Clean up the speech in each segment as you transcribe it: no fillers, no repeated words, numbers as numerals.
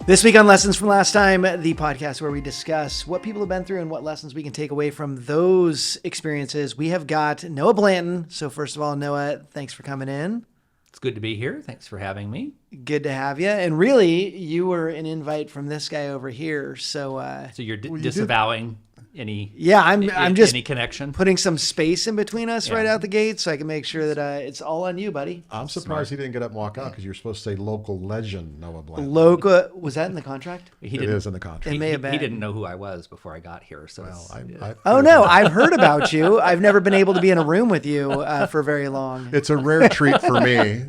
This week on Lessons from Last Time, the podcast where we discuss what people have been through and what lessons we can take away from those experiences. We have got Noah Blanton. So first of all, Noah, thanks for coming in. It's good to be here. Thanks for having me. Good to have you. And really, you were an invite from this guy over here. So you're disavowing any I'm just any connection, putting some space in between us right out the gate so I can make sure that it's all on you, buddy. I'm surprised he didn't get up and walk out because you're supposed to say local legend Noah Blanton. Local, was that in the contract? It is in the contract. It may have been. He didn't know who I was before I got here. So I've heard about you. I've never been able to be in a room with you for very long. It's a rare treat for me,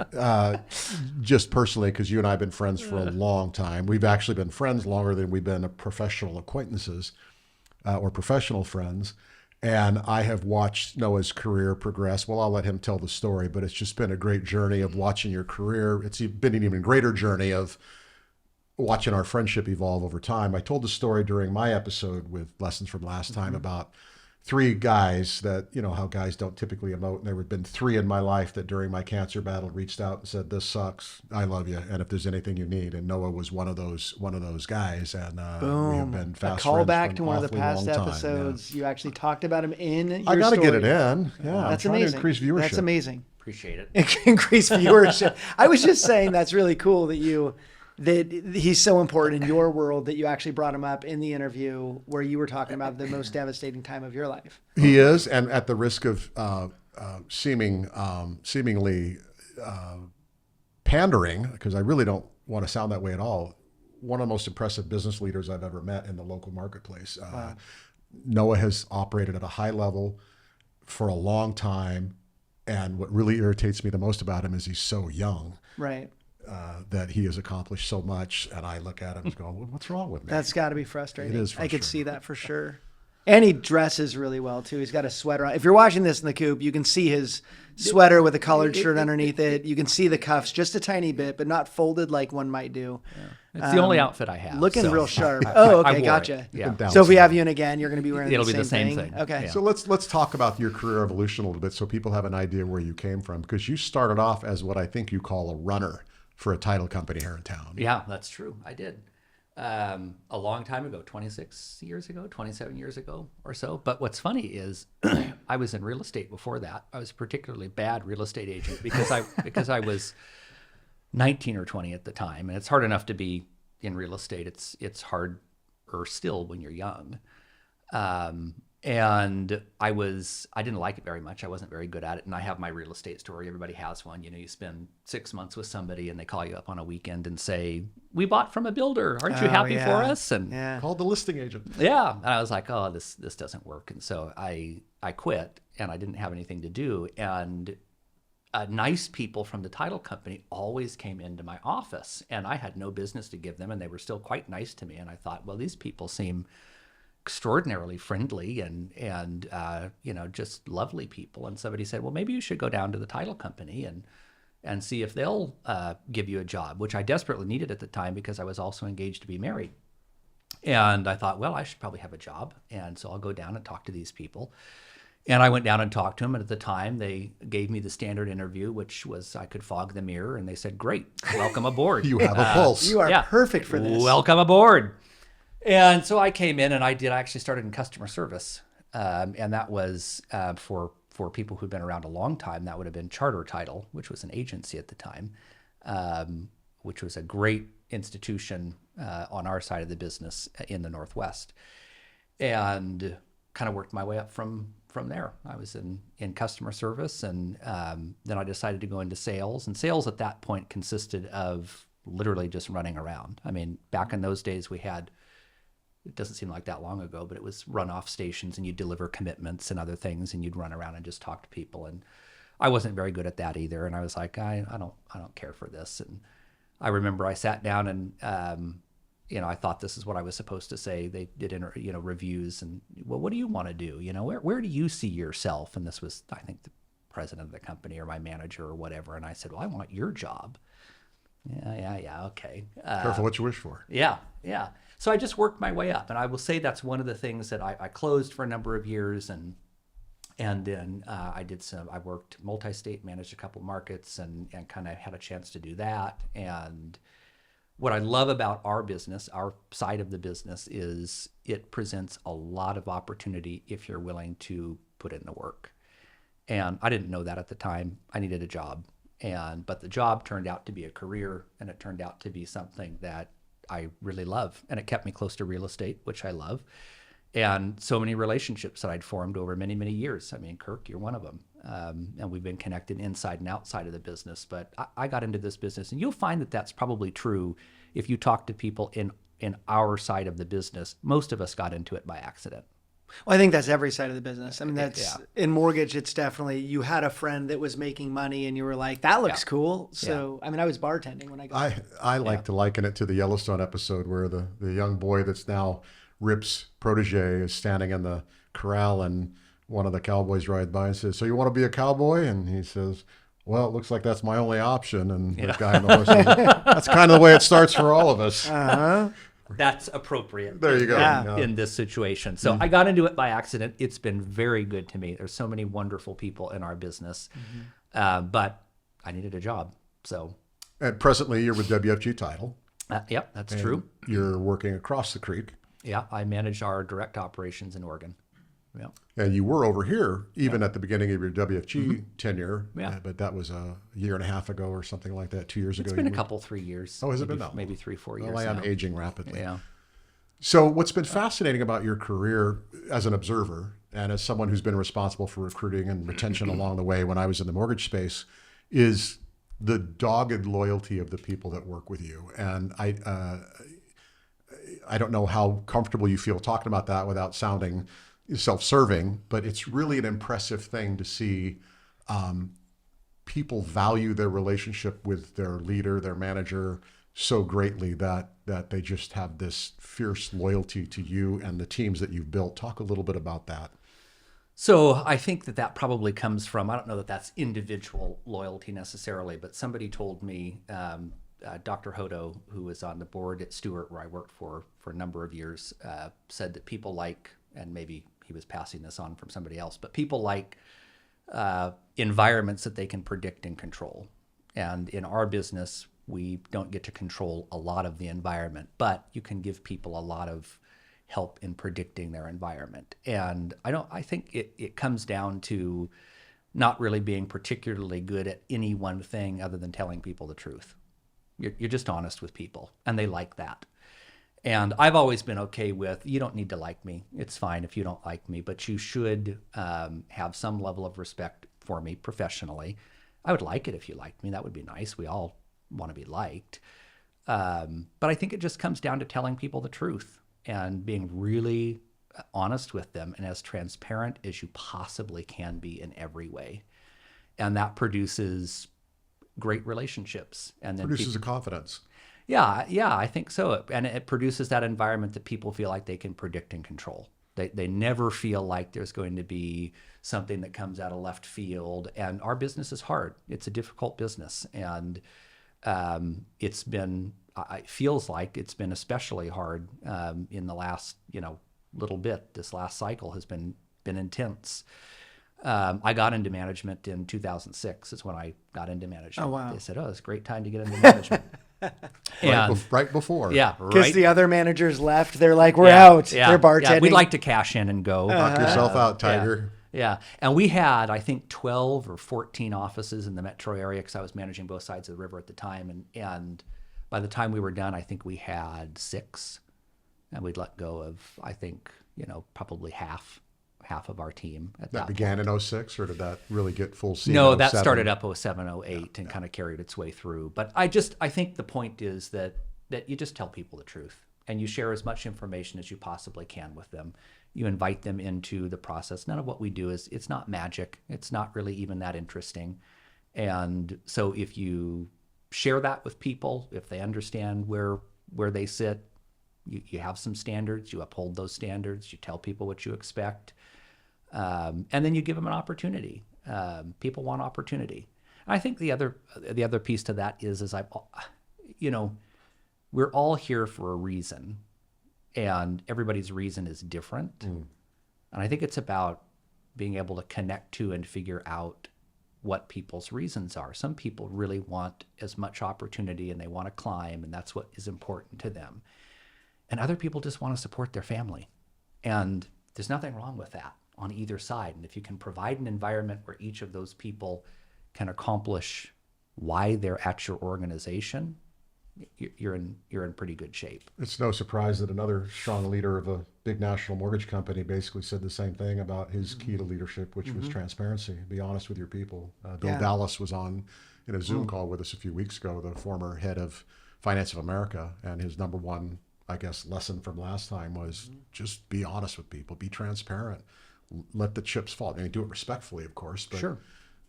just personally, because you and I have been friends for a long time. We've actually been friends longer than we've been professional acquaintances. Or professional friends, and I have watched Noah's career progress. Well, I'll let him tell the story, but it's just been a great journey of watching your career. It's been an even greater journey of watching our friendship evolve over time. I told the story during my episode with Lessons from Last Time about three guys that, you know, how guys don't typically emote. And there have been three in my life that during my cancer battle reached out and said, "This sucks. I love you. And if there's anything you need." And Noah was one of those guys. And Boom. we have been fast a call friends back for to an one of the awfully past long time. episodes. You actually talked about him in your I got to get story. it in. Yeah, That's I'm trying amazing. to increase viewership. That's amazing. appreciate it. Increase viewership. I was just saying that's really cool that he's so important in your world that you actually brought him up in the interview where you were talking about the most devastating time of your life. He is, and at the risk of seemingly pandering, because I really don't want to sound that way at all, one of the most impressive business leaders I've ever met in the local marketplace. Wow. Noah has operated at a high level for a long time, and what really irritates me the most about him is he's so young. Right. That he has accomplished so much, and I look at him and go, "What's wrong with me?" That's got to be frustrating. It is I could frustrating. see that for sure. And he dresses really well too. He's got a sweater on. If you're watching this in the coop, you can see his sweater with a collared shirt underneath it. You can see the cuffs just a tiny bit, but not folded like one might do. Yeah. It's the only outfit I have. Looking real sharp. I Okay, wore gotcha. it. Yeah. So if we have you in again, you're going to be wearing It'll the be same the same thing. Okay. Yeah. So let's talk about your career evolution a little bit so people have an idea where you came from, because you started off as what I think you call a runner for a title company here in town. Yeah, that's true. I did. A long time ago, 26 years ago, 27 years ago or so. But what's funny is I was in real estate before that. I was a particularly bad real estate agent because I was 19 or 20 at the time. And it's hard enough to be in real estate. It's harder still when you're young. And I didn't like it very much. I wasn't very good at it. And I have my real estate story. Everybody has one. You know, you spend 6 months with somebody and they call you up on a weekend and say, "We bought from a builder. Aren't you happy for us?" And Called the listing agent. yeah. And I was like, "Oh, this doesn't work." And so I quit, and I didn't have anything to do. And nice people from the title company always came into my office, and I had no business to give them, and they were still quite nice to me. And I thought, well, these people seem extraordinarily friendly and you know, just lovely people. And somebody said, "Well, maybe you should go down to the title company and see if they'll give you a job," which I desperately needed at the time because I was also engaged to be married. And I thought, well, I should probably have a job, and so I'll go down and talk to these people. And I went down and talked to them, and at the time they gave me the standard interview, which was I could fog the mirror, and they said, "Great, welcome aboard." You have a pulse. You are perfect for this. Welcome aboard. And so I came in, and I actually started in customer service. And that was for people who'd been around a long time. That would have been Charter Title, which was an agency at the time, which was a great institution on our side of the business in the Northwest. And kind of worked my way up from there. I was in customer service, and then I decided to go into sales. And sales at that point consisted of literally just running around. I mean, back in those days, we had, it doesn't seem like that long ago, but it was runoff stations, and you'd deliver commitments and other things, and you'd run around and just talk to people. And I wasn't very good at that either. And I was like, I don't care for this. And I remember I sat down and, you know, I thought this is what I was supposed to say. They did, reviews, and, well, what do you want to do? You know, where do you see yourself? And this was, I think, the president of the company or my manager or whatever. And I said, "Well, I want your job." Yeah. Okay. Careful what you wish for. Yeah. So I just worked my way up, and I will say that's one of the things that I closed for a number of years, and then I worked multi-state, managed a couple markets, and kind of had a chance to do that, and what I love about our business, our side of the business, is it presents a lot of opportunity if you're willing to put in the work. And I didn't know that at the time. I needed a job. But the job turned out to be a career, and it turned out to be something that I really love. And it kept me close to real estate, which I love. And so many relationships that I'd formed over many, many years. I mean, Kirk, you're one of them. And we've been connected inside and outside of the business. But I got into this business, and you'll find that that's probably true if you talk to people in our side of the business. Most of us got into it by accident. Well, I think that's every side of the business. I mean, that's Yeah. in mortgage. It's definitely, you had a friend that was making money and you were like, that looks cool. So, I mean, I was bartending when I got I like to liken it to the Yellowstone episode where the young boy that's now Rip's protege is standing in the corral, and one of the cowboys rides by and says, "So you want to be a cowboy?" And he says, "Well, it looks like that's my only option." And the guy on the horse says, "That's kind of the way it starts for all of us." That's appropriate. There you go. Yeah. In this situation. So I got into it by accident. It's been very good to me. There's so many wonderful people in our business. But I needed a job. So, And presently, you're with WFG Title. yep, that's and true. You're working across the creek. Yeah, I manage our direct operations in Oregon. Yeah. And you were over here even at the beginning of your WFG tenure. Yeah. But that was a year and a half ago or something like that, 2 years ago. It's been a you couple, 3 years. Oh, has it maybe, been that long? maybe 3-4 years Well, I am now. aging rapidly. Yeah. So what's been fascinating about your career as an observer and as someone who's been responsible for recruiting and retention along the way when I was in the mortgage space is the dogged loyalty of the people that work with you. And I don't know how comfortable you feel talking about that without sounding self-serving, but it's really an impressive thing to see people value their relationship with their leader, their manager, so greatly that they just have this fierce loyalty to you and the teams that you've built. Talk a little bit about that. So I think that probably comes from, I don't know that that's individual loyalty necessarily, but somebody told me, Dr. Hodo, who was on the board at Stewart, where I worked for a number of years, said that people like, and maybe he was passing this on from somebody else, but people like environments that they can predict and control. And in our business, we don't get to control a lot of the environment, but you can give people a lot of help in predicting their environment. And I think it comes down to not really being particularly good at any one thing other than telling people the truth. You're just honest with people, and they like that. And I've always been okay with, you don't need to like me. It's fine if you don't like me, but you should have some level of respect for me professionally. I would like it if you liked me. That would be nice. We all want to be liked. But I think it just comes down to telling people the truth and being really honest with them and as transparent as you possibly can be in every way. And that produces great relationships. And then Produces a confidence. Yeah, I think so. And it produces that environment that people feel like they can predict and control. They never feel like there's going to be something that comes out of left field. And our business is hard. It's a difficult business. And it feels like it's been especially hard in the last, little bit. This last cycle has been intense. I got into management in 2006 is when I got into management. Oh, wow. They said, it's a great time to get into management. Right before. Yeah, because right. the other managers left. They're like, we're out. Yeah, They're bartending. Yeah, we'd like to cash in and go. Knock yourself out, Tiger. Yeah. And we had, I think, 12 or 14 offices in the metro area because I was managing both sides of the river at the time. And by the time we were done, I think we had 6. And we'd let go of, I think, probably half of our team at that That began point. in 06, or did that really get full steam? No, in that 07? started up 07, 08 and kind of carried its way through. But I think the point is that you just tell people the truth and you share as much information as you possibly can with them. You invite them into the process. None of what we do it's not magic. It's not really even that interesting. And so if you share that with people, if they understand where they sit, you have some standards, you uphold those standards, you tell people what you expect. And then you give them an opportunity. People want opportunity. And I think the other piece to that is we're all here for a reason, and everybody's reason is different. And I think it's about being able to connect to and figure out what people's reasons are. Some people really want as much opportunity and they want to climb, and that's what is important to them. And other people just want to support their family. And there's nothing wrong with that on either side. And if you can provide an environment where each of those people can accomplish why they're at your organization, you're in pretty good shape. It's no surprise that another strong leader of a big national mortgage company basically said the same thing about his key to leadership, which was transparency. Be honest with your people. Bill Dallas was on in a Zoom call with us a few weeks ago, the former head of Finance of America, and his number one, I guess, lesson from last time was just be honest with people, be transparent, let the chips fall. I mean, do it respectfully, of course, but Sure.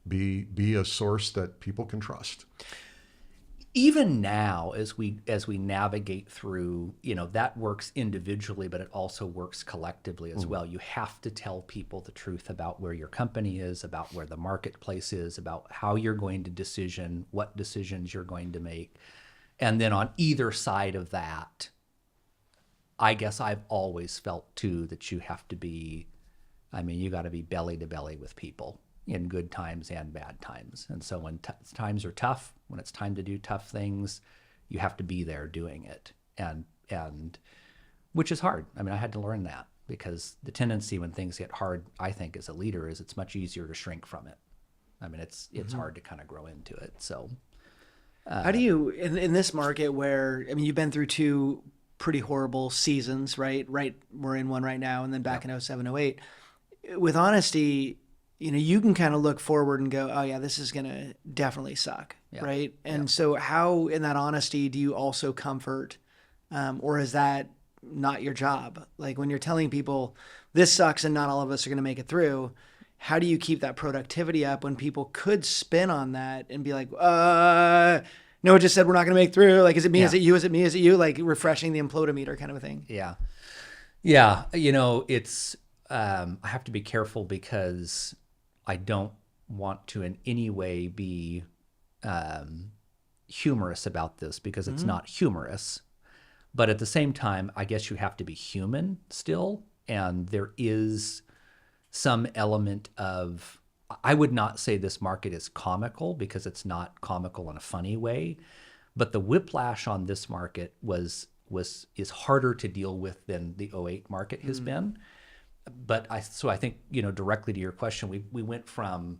be a source that people can trust. Even now, as we navigate through, that works individually, but it also works collectively as well. You have to tell people the truth about where your company is, about where the marketplace is, about how you're going to what decisions you're going to make. And then on either side of that, I guess I've always felt too that you have to be, you got to be belly to belly with people in good times and bad times. And so when times are tough, when it's time to do tough things, you have to be there doing it. And which is hard. I had to learn that, because the tendency when things get hard, I think as a leader, is it's much easier to shrink from it. It's hard to kind of grow into it. So how do you, in this market where, you've been through two pretty horrible seasons, right? We're in one right now, and then back in 07, 08. With honesty, you can kind of look forward and go, oh yeah, this is going to definitely suck, right? And so how, in that honesty, do you also comfort, or is that not your job? Like when you're telling people this sucks and not all of us are going to make it through, how do you keep that productivity up when people could spin on that and be like, no, it just said we're not going to make it through. Like, is it me? Is it you? Is it me? Is it you? Like refreshing the implodometer kind of a thing. Yeah. Yeah. It's, I have to be careful because I don't want to in any way be humorous about this, because it's not humorous. But at the same time, I guess you have to be human still. And there is some element of, I would not say this market is comical, because it's not comical in a funny way. But the whiplash on this market is harder to deal with than the 08 market has been. But I think, directly to your question, we went from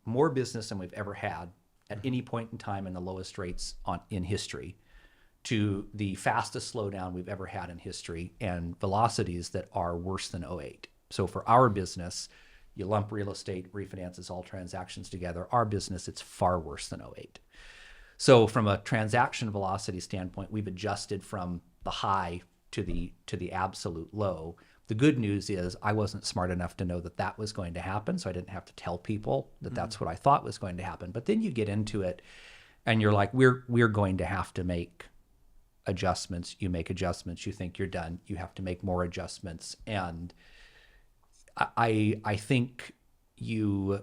more business than we've ever had at any point in time, in the lowest rates in history, to the fastest slowdown we've ever had in history, and velocities that are worse than 08. So for our business, you lump real estate, refinances, all transactions together. Our business, it's far worse than 08. So from a transaction velocity standpoint, we've adjusted from the high to the absolute low. The good news is I wasn't smart enough to know that was going to happen, so I didn't have to tell people that that's what I thought was going to happen. But then you get into it, and you're like, we're going to have to make adjustments. You make adjustments. You think you're done. You have to make more adjustments. And I think you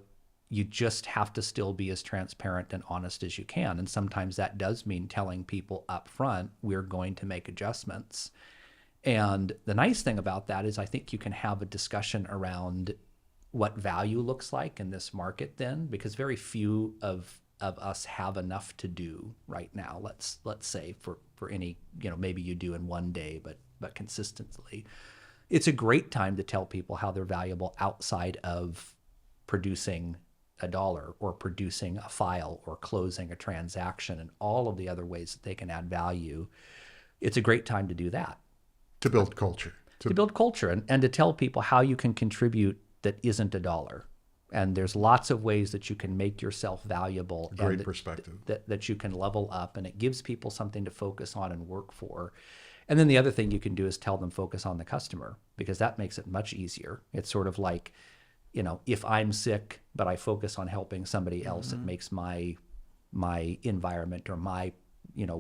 just have to still be as transparent and honest as you can. And sometimes that does mean telling people up front, we're going to make adjustments. And the nice thing about that is I think you can have a discussion around what value looks like in this market then, because very few of us have enough to do right now. Let's say for any, maybe you do in one day, but consistently. It's a great time to tell people how they're valuable outside of producing a dollar or producing a file or closing a transaction and all of the other ways that they can add value. It's a great time to do that. To build culture. To build culture and to tell people how you can contribute that isn't a dollar. And there's lots of ways that you can make yourself valuable. Great perspective. That you can level up, and it gives people something to focus on and work for. And then the other thing you can do is tell them focus on the customer, because that makes it much easier. It's sort of like, if I'm sick, but I focus on helping somebody else, it makes my environment or my,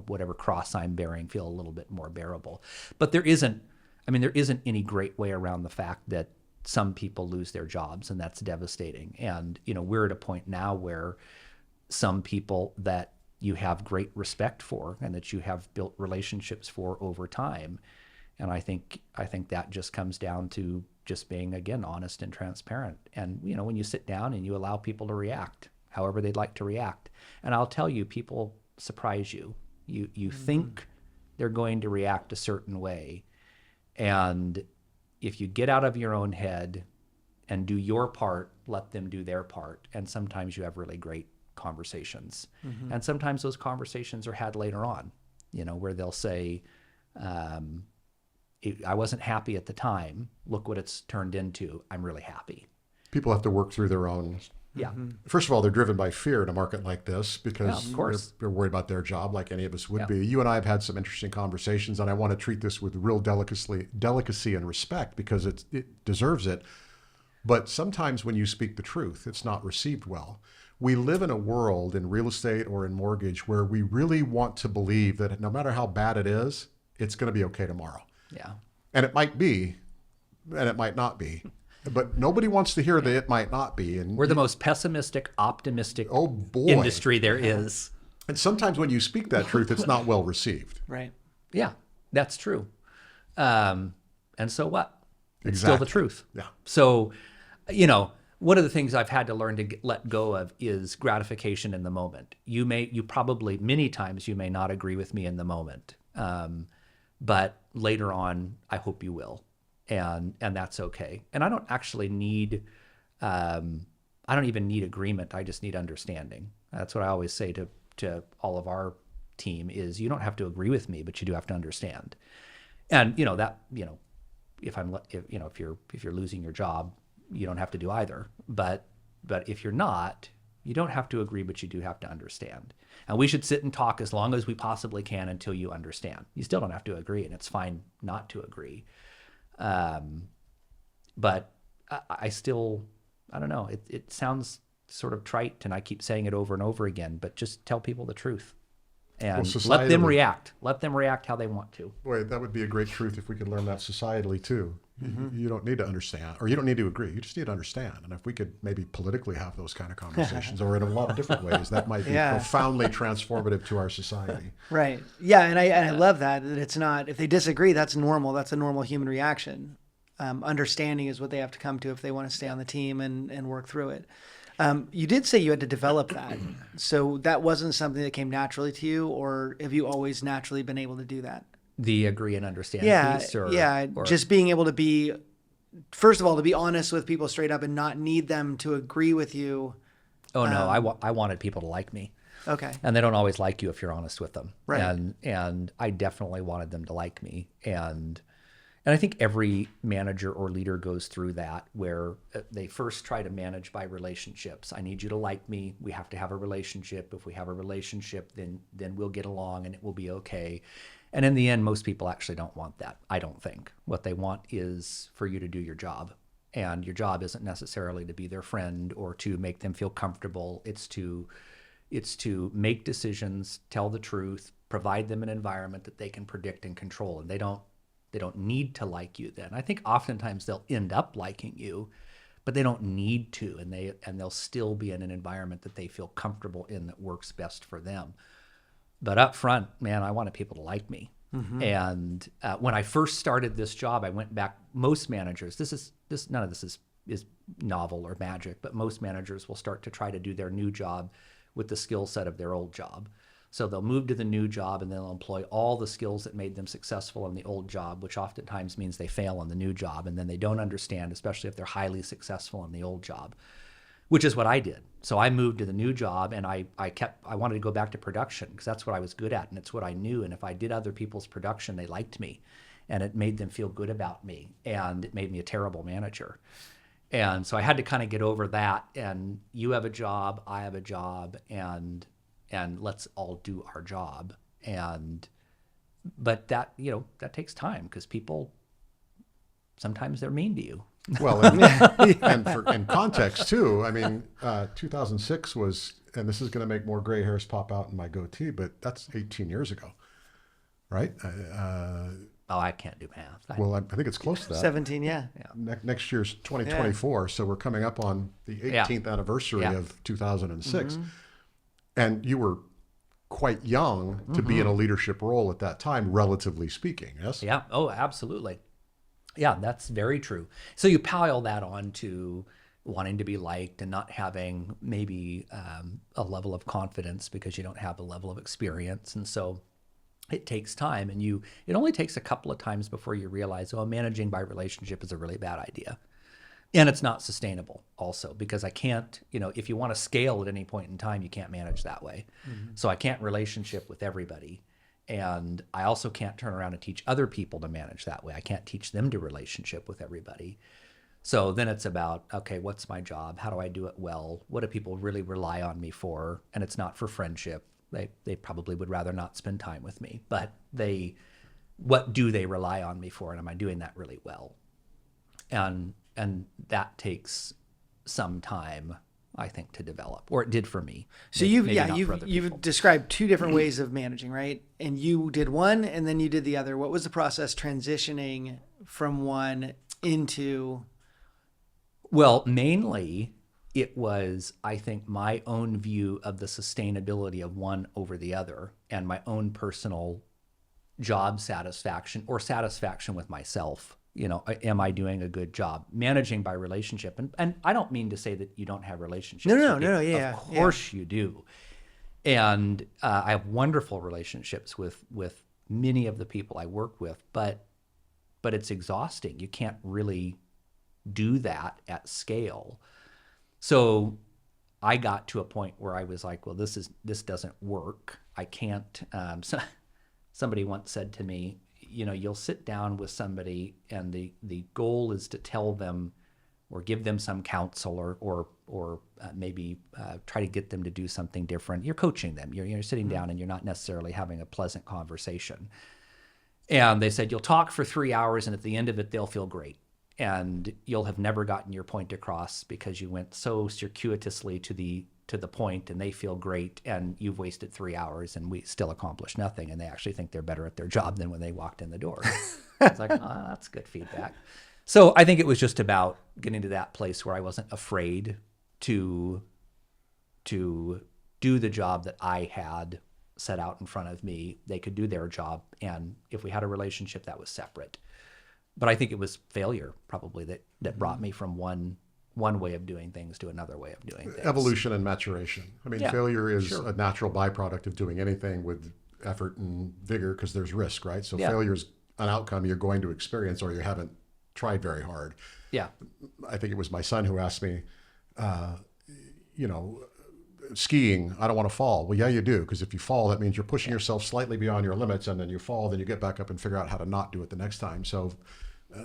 whatever cross I'm bearing feel a little bit more bearable. But there isn't any great way around the fact that some people lose their jobs, and that's devastating. And, we're at a point now where some people that you have great respect for and that you have built relationships for over time. And I think that just comes down to just being, again, honest and transparent. And, when you sit down and you allow people to react, however they'd like to react. And I'll tell you, people surprise you. You think they're going to react a certain way. And if you get out of your own head and do your part, let them do their part. And sometimes you have really great conversations. And sometimes those conversations are had later on, where they'll say, I wasn't happy at the time. Look what it's turned into. I'm really happy. People have to work through their own. Yeah. First of all, they're driven by fear in a market like this because of course. they're worried about their job like any of us would be. You and I have had some interesting conversations, and I want to treat this with real delicacy and respect because it deserves it. But sometimes when you speak the truth, it's not received well. We live in a world in real estate or in mortgage where we really want to believe that no matter how bad it is, it's going to be okay tomorrow. Yeah. And it might be, and it might not be. But nobody wants to hear that it might not be. And we're the most pessimistic, optimistic boy. industry there is. And sometimes when you speak that truth, it's not well received. Right. Yeah, that's true. And so what? It's Exactly. still the truth. Yeah. So, one of the things I've had to learn to let go of is gratification in the moment. You probably, many times you may not agree with me in the moment. But later on, I hope you will. And that's okay. And I don't actually need, I don't even need agreement. I just need understanding. That's what I always say to all of our team is you don't have to agree with me, but you do have to understand. And if you're losing your job, you don't have to do either. But if you're not, you don't have to agree, but you do have to understand. And we should sit and talk as long as we possibly can until you understand. You still don't have to agree, and it's fine not to agree. But I still, I don't know, it sounds sort of trite, and I keep saying it over and over again, but just tell people the truth. And let them react. Let them react how they want to. Boy, that would be a great truth if we could learn that societally too. You don't need to understand, or you don't need to agree. You just need to understand. And if we could maybe politically have those kind of conversations, or in a lot of different ways, that might be profoundly transformative to our society. Right. Yeah, and I love that it's not, if they disagree, that's normal. That's a normal human reaction. Understanding is what they have to come to if they want to stay on the team and work through it. You did say you had to develop that. So that wasn't something that came naturally to you, or have you always naturally been able to do that? The agree and understand piece? Or Just being able to be, first of all, to be honest with people straight up and not need them to agree with you. Oh, no, I wanted people to like me. Okay. And they don't always like you if you're honest with them. Right. And I definitely wanted them to like me. And I think every manager or leader goes through that, where they first try to manage by relationships. I need you to like me. We have to have a relationship. If we have a relationship, then we'll get along and it will be okay. And in the end, most people actually don't want that, I don't think. What they want is for you to do your job. And your job isn't necessarily to be their friend or to make them feel comfortable. It's to make decisions, tell the truth, provide them an environment that they can predict and control. And they don't need to like you then. I think oftentimes they'll end up liking you, but they don't need to, and they'll still be in an environment that they feel comfortable in that works best for them. But up front, man, I wanted people to like me. And when I first started this job, I went back. Most managers, none of this is novel or magic, but most managers will start to try to do their new job with the skill set of their old job. So they'll move to the new job and they'll employ all the skills that made them successful in the old job, which oftentimes means they fail on the new job, and then they don't understand, especially if they're highly successful in the old job, which is what I did. So I moved to the new job, and I wanted to go back to production because that's what I was good at and it's what I knew. And if I did other people's production, they liked me, and it made them feel good about me, and it made me a terrible manager. And so I had to kind of get over that, and you have a job, I have a job, and let's all do our job. But that takes time, because people, sometimes they're mean to you. Well, and in context too, I mean, 2006 was, and this is going to make more gray hairs pop out in my goatee, but that's 18 years ago, right? I can't do math. Well, I think it's close to that. 17, yeah. Next year's 2024, so we're coming up on the 18th anniversary of 2006. And you were quite young to be in a leadership role at that time, relatively speaking, yes? Yeah. Oh, absolutely. Yeah, that's very true. So you pile that on to wanting to be liked and not having maybe a level of confidence because you don't have a level of experience. And so it takes time, and it only takes a couple of times before you realize, oh, managing by relationship is a really bad idea. And it's not sustainable also, because I can't, if you want to scale at any point in time, you can't manage that way. So I can't relationship with everybody. And I also can't turn around and teach other people to manage that way. I can't teach them to relationship with everybody. So then it's about, okay, what's my job? How do I do it well? What do people really rely on me for? And it's not for friendship. They probably would rather not spend time with me, but what do they rely on me for? And am I doing that really well? And that takes some time, I think, to develop, or it did for me. So you've described two different ways of managing, right? And you did one, and then you did the other. What was the process transitioning from one into? Well, mainly it was, I think, my own view of the sustainability of one over the other, and my own personal job satisfaction or satisfaction with myself. Am I doing a good job managing by relationship? And I don't mean to say that you don't have relationships. No, yeah. Of course you do. And I have wonderful relationships with many of the people I work with, but it's exhausting. You can't really do that at scale. So I got to a point where I was like, well, this doesn't work. I can't. Somebody once said to me, you'll sit down with somebody and the goal is to tell them or give them some counsel or maybe try to get them to do something different. You're coaching them. You're sitting down and you're not necessarily having a pleasant conversation. And they said, you'll talk for 3 hours and at the end of it, they'll feel great. And you'll have never gotten your point across because you went so circuitously to the point and they feel great and you've wasted 3 hours and we still accomplished nothing, and they actually think they're better at their job than when they walked in the door. It's like, oh, that's good feedback. So I think it was just about getting to that place where I wasn't afraid to do the job that I had set out in front of me. They could do their job, and if we had a relationship, that was separate. But I think it was failure probably that brought me from one way of doing things to another way of doing things. Evolution and maturation. I mean, failure is sure. a natural byproduct of doing anything with effort and vigor because there's risk, right? So failure is an outcome you're going to experience or you haven't tried very hard. Yeah. I think it was my son who asked me, skiing, I don't want to fall. Well, yeah, you do, because if you fall, that means you're pushing yourself slightly beyond your limits, and then you fall, then you get back up and figure out how to not do it the next time. So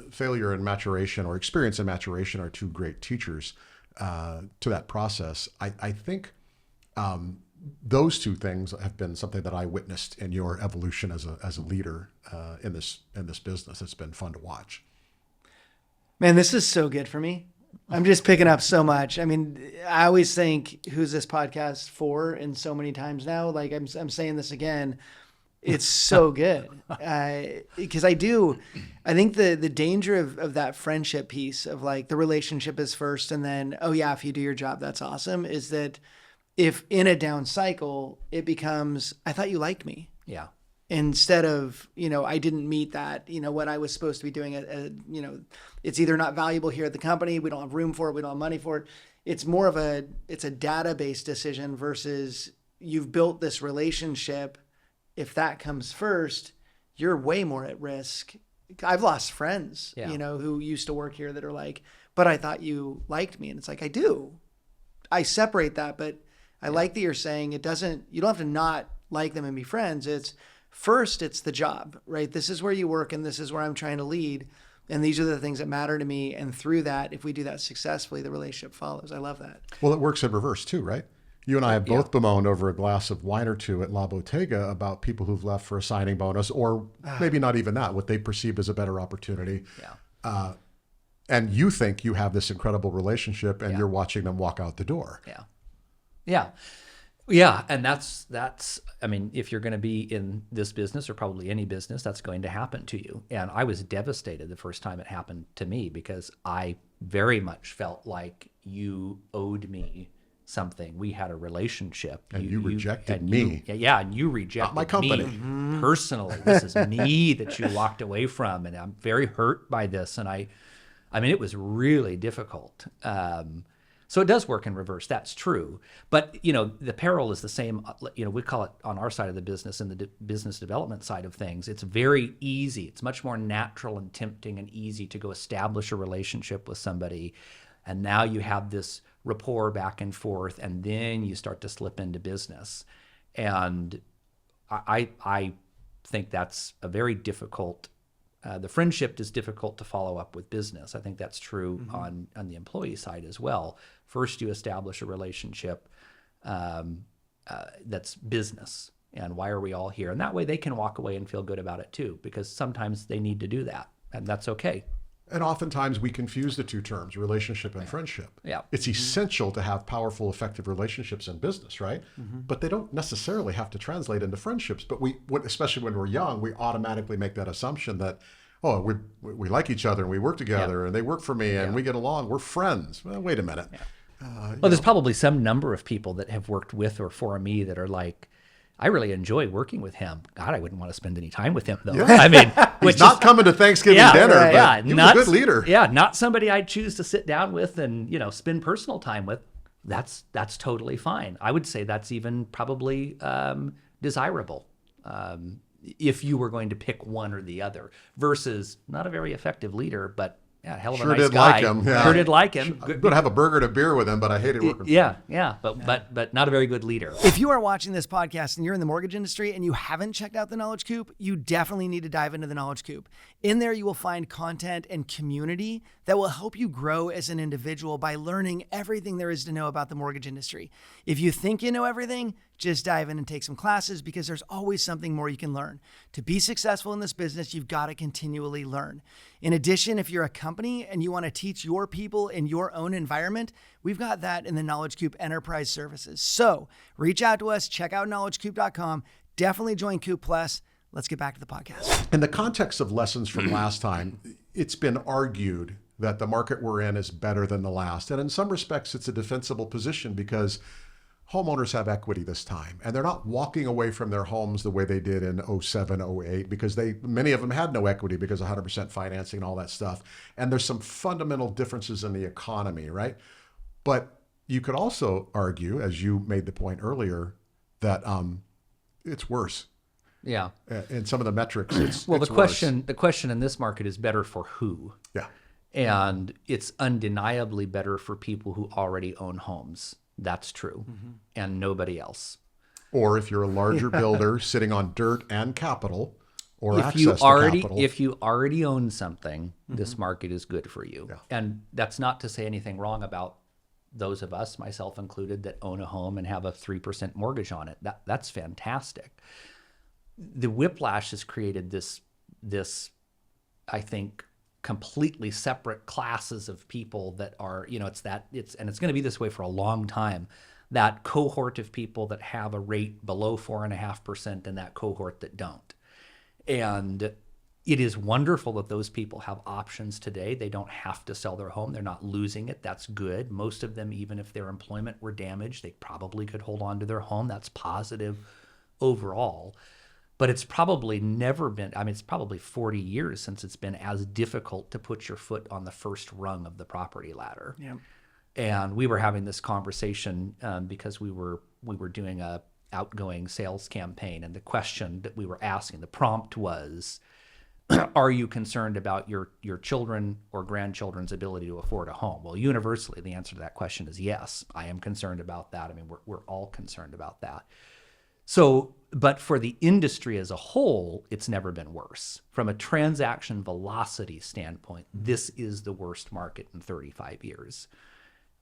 failure and maturation, or experience and maturation, are two great teachers to that process. I think those two things have been something that I witnessed in your evolution as a leader in this business. It's been fun to watch. Man, this is so good for me. I'm just picking up so much. I mean, I always think, who's this podcast for? And so many times now, like I'm saying this again, it's so good. Because I think the danger of that friendship piece of like the relationship is first and then, oh yeah, if you do your job, that's awesome, is that if in a down cycle, it becomes, I thought you liked me. Yeah. Instead of, I didn't meet that, what I was supposed to be doing, it's either not valuable here at the company, we don't have room for it, we don't have money for it. It's more of it's a database decision versus you've built this relationship. If that comes first, you're way more at risk. I've lost friends, who used to work here that are like, but I thought you liked me. And it's like, I do. I separate that, but I like that you're saying you don't have to not like them and be friends. First, it's the job, right? This is where you work and this is where I'm trying to lead. And these are the things that matter to me. And through that, if we do that successfully, the relationship follows. I love that. Well, it works in reverse too, right? You and I have both bemoaned over a glass of wine or two at 𝗙𝗶 about people who've left for a signing bonus, or maybe not even that, what they perceived as a better opportunity. Yeah. And you think you have this incredible relationship and you're watching them walk out the door. Yeah. Yeah. Yeah. And that's, I mean, if you're going to be in this business or probably any business, that's going to happen to you. And I was devastated the first time it happened to me because I very much felt like you owed me something. We had a relationship. And you rejected me. And you rejected not my company. Me personally. This is me that you walked away from. And I'm very hurt by this. And I I mean, it was really difficult. So it does work in reverse. That's true. But, the peril is the same. We call it on our side of the business, in the business development side of things. It's very easy. It's much more natural and tempting and easy to go establish a relationship with somebody. And now you have this rapport back and forth, and then you start to slip into business. And I think that's a very difficult. The friendship is difficult to follow up with business. I think that's true on the employee side as well. First, you establish a relationship that's business, and why are we all here? And that way they can walk away and feel good about it too, because sometimes they need to do that, and that's okay. And oftentimes we confuse the two terms, relationship and friendship. Yeah. It's essential to have powerful, effective relationships in business, right? But they don't necessarily have to translate into friendships. But especially when we're young, we automatically make that assumption that, oh, we like each other and we work together and they work for me and we get along. We're friends. Well, wait a minute. Well, there's probably some number of people that have worked with or for me that are like, I really enjoy working with him. God, I wouldn't want to spend any time with him, though. Yeah. I mean, he's not coming to Thanksgiving dinner, but he was a good leader. Yeah, not somebody I'd choose to sit down with and spend personal time with. That's totally fine. I would say that's even probably desirable if you were going to pick one or the other. Versus not a very effective leader, but hell of a nice guy. Like him. Yeah. Sure did like him. I'm going to have a burger and a beer with him, but I hated working with him. Yeah, but not a very good leader. If you are watching this podcast and you're in the mortgage industry and you haven't checked out the Knowledge Coop, you definitely need to dive into the Knowledge Coop. In there, you will find content and community that will help you grow as an individual by learning everything there is to know about the mortgage industry. If you think you know everything, just dive in and take some classes, because there's always something more you can learn. To be successful in this business, you've got to continually learn. In addition, if you're a company and you want to teach your people in your own environment, we've got that in the Knowledge Coop Enterprise Services. So reach out to us, check out knowledgecoop.com. Definitely join Coop Plus. Let's get back to the podcast. In the context of lessons from last time, it's been argued that the market we're in is better than the last. And in some respects, it's a defensible position because homeowners have equity this time, and they're not walking away from their homes the way they did in 07, 08, because many of them had no equity because of 100% financing and all that stuff. And there's some fundamental differences in the economy, right? But you could also argue, as you made the point earlier, that it's worse. Yeah. In some of the metrics, it's well, it's the worse. question in this market is better for who? Yeah. And it's undeniably better for people who already own homes. That's true. And nobody else. Or if you're a larger builder sitting on dirt and capital, or If access you to already capital. if you already own something, this market is good for you. Yeah. And that's not to say anything wrong about those of us, myself included, that own a home and have a 3% mortgage on it. That's fantastic. The whiplash has created this I think completely separate classes of people that are, it's going to be this way for a long time. That cohort of people that have a rate below 4.5% and that cohort that don't. And it is wonderful that those people have options today. They don't have to sell their home. They're not losing it. That's good. Most of them, even if their employment were damaged, they probably could hold on to their home. That's positive overall. But it's probably never been, it's probably 40 years since it's been as difficult to put your foot on the first rung of the property ladder. Yeah. And we were having this conversation because we were doing a outgoing sales campaign, and the question that we were asking, the prompt was, are you concerned about your children or grandchildren's ability to afford a home? Well, universally, the answer to that question is yes. I am concerned about that. We're all concerned about that. So, but for the industry as a whole, it's never been worse. From a transaction velocity standpoint, this is the worst market in 35 years,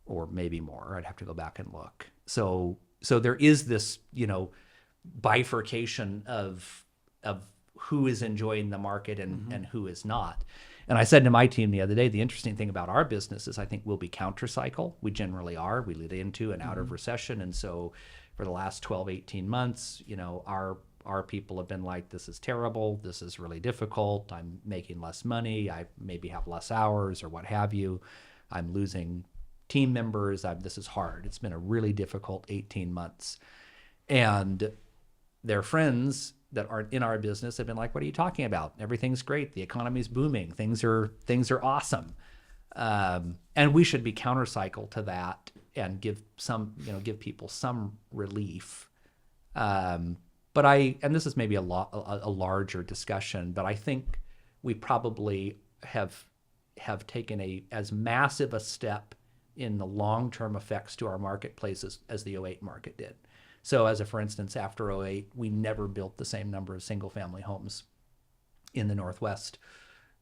or maybe more. I'd have to go back and look. So there is this, bifurcation of who is enjoying the market and who is not. And I said to my team the other day, the interesting thing about our business is I think we'll be counter-cycle. We generally are. We lead into and out of recession. And so for the last 12, 18 months, our people have been like, this is terrible. This is really difficult. I'm making less money. I maybe have less hours or what have you. I'm losing team members. This is hard. It's been a really difficult 18 months. And their friends that aren't in our business have been like, what are you talking about? Everything's great. The economy's booming. Things are awesome. And we should be countercycle to that and give people some relief. And this is maybe a larger discussion, but I think we probably have taken as massive a step in the long-term effects to our marketplaces as the '08 market did. So for instance, after '08, we never built the same number of single-family homes in the Northwest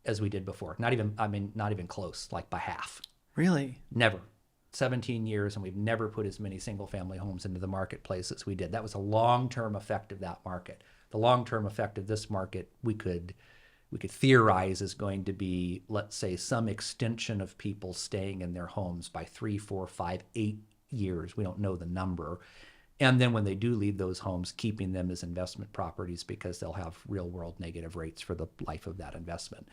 as we did before. Not even close, like by half. Really? Never. 17 years, and we've never put as many single-family homes into the marketplace as we did. That was a long-term effect of that market. The long-term effect of this market, we could theorize is going to be, let's say, some extension of people staying in their homes by 3, 4, 5, 8 years. We don't know the number. And then when they do leave those homes, keeping them as investment properties because they'll have real-world negative rates for the life of that investment.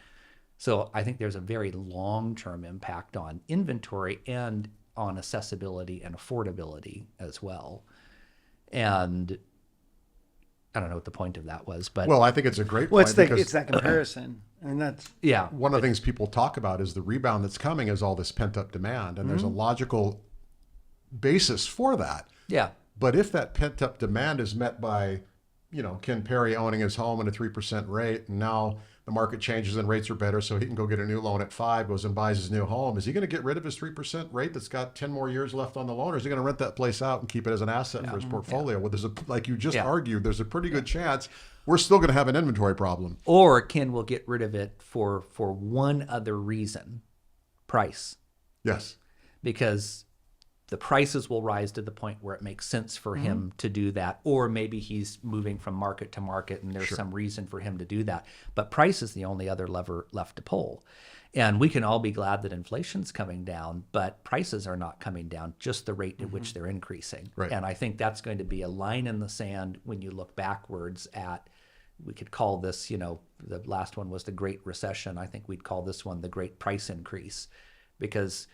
So I think there's a very long-term impact on inventory and on accessibility and affordability as well. And I don't know what the point of that was, but Well, I think it's a great Well, point it's that comparison. And that's yeah, one of the things people talk about is the rebound that's coming is all this pent-up demand, and there's a logical basis for that. yeah, But if that pent-up demand is met by, Ken Perry owning his home at a 3% rate, and now the market changes and rates are better, so he can go get a new loan at 5%, goes and buys his new home, is he going to get rid of his 3% rate that's got 10 more years left on the loan, or is he going to rent that place out and keep it as an asset for his portfolio? Well, like you just argued, there's a pretty good chance we're still going to have an inventory problem. or Ken will get rid of it for one other reason: price. Yes. Because the prices will rise to the point where it makes sense for him to do that, or maybe he's moving from market to market and there's some reason for him to do that. But price is the only other lever left to pull. And we can all be glad that inflation's coming down, but prices are not coming down, just the rate at which they're increasing. Right. And I think that's going to be a line in the sand when you look backwards at, we could call this, the last one was the Great Recession. I think we'd call this one the Great Price Increase, because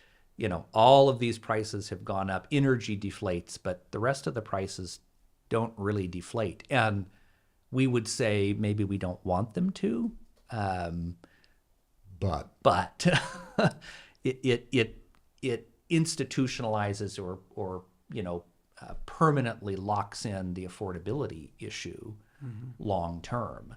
all of these prices have gone up. Energy deflates, but the rest of the prices don't really deflate. And we would say maybe we don't want them to, but it institutionalizes or permanently locks in the affordability issue long term.